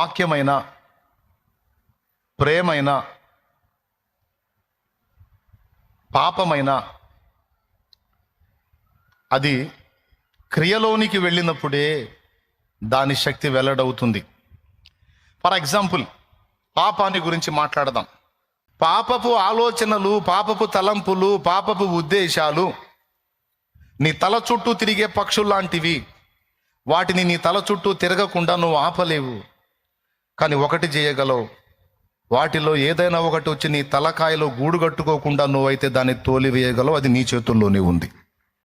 వాక్యమైన, ప్రేమైన, పాపమైన అది క్రియలోనికి వెళ్ళినప్పుడే దాని శక్తి వెల్లడవుతుంది. ఫర్ ఎగ్జాంపుల్, పాపాన్ని గురించి మాట్లాడదాం. పాపపు ఆలోచనలు, పాపపు తలంపులు, పాపపు ఉద్దేశాలు నీ తల చుట్టూ తిరిగే పక్షుల్లాంటివి. వాటిని నీ తల చుట్టూ తిరగకుండా నువ్వు ఆపలేవు. కానీ ఒకటి చేయగలవు, వాటిలో ఏదైనా ఒకటి వచ్చి నీ తలకాయలో గూడు కట్టుకోకుండా నువ్వైతే దాన్ని తోలివేయగలవు. అది నీ చేతుల్లోనే ఉంది.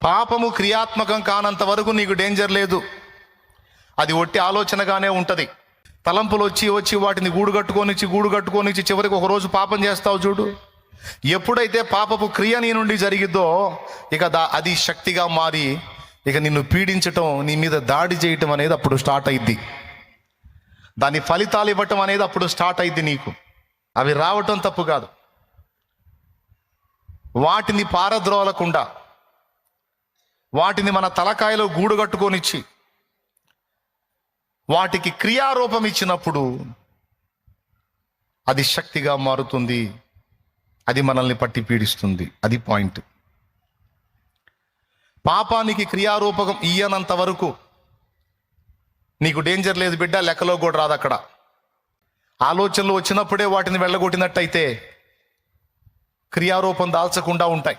పాపము క్రియాత్మకం కానంత వరకు నీకు డేంజర్ లేదు. అది ఒట్టి ఆలోచనగానే ఉంటుంది. తలంపులు వచ్చి వాటిని గూడు కట్టుకోనిచ్చి చివరికి ఒకరోజు పాపం చేస్తావు చూడు. ఎప్పుడైతే పాపపు క్రియ నీ నుండి జరిగిద్దో ఇక అది శక్తిగా మారి ఇక నిన్ను పీడించటం, నీ మీద దాడి చేయటం అనేది అప్పుడు స్టార్ట్ అయింది. దాని ఫలితాలు ఇవ్వటం అనేది అప్పుడు స్టార్ట్ అయింది నీకు. అవి రావటం తప్పు కాదు. వాటిని పారద్రోలకుండా, వాటిని మన తలకాయలో గూడు కట్టుకొనిచ్చి వాటికి క్రియారూపం ఇచ్చినప్పుడు అది శక్తిగా మారుతుంది. అది మనల్ని పట్టి పీడిస్తుంది. అది పాయింట్. పాపానికి క్రియారూపకం ఇయ్యనంత వరకు నీకు డేంజర్ లేదు బిడ్డ, లెక్కలో కూడా రాదు. అక్కడ ఆలోచనలు వచ్చినప్పుడే వాటిని వెళ్ళగొట్టినట్టయితే క్రియారూపం దాల్చకుండా ఉంటాయి.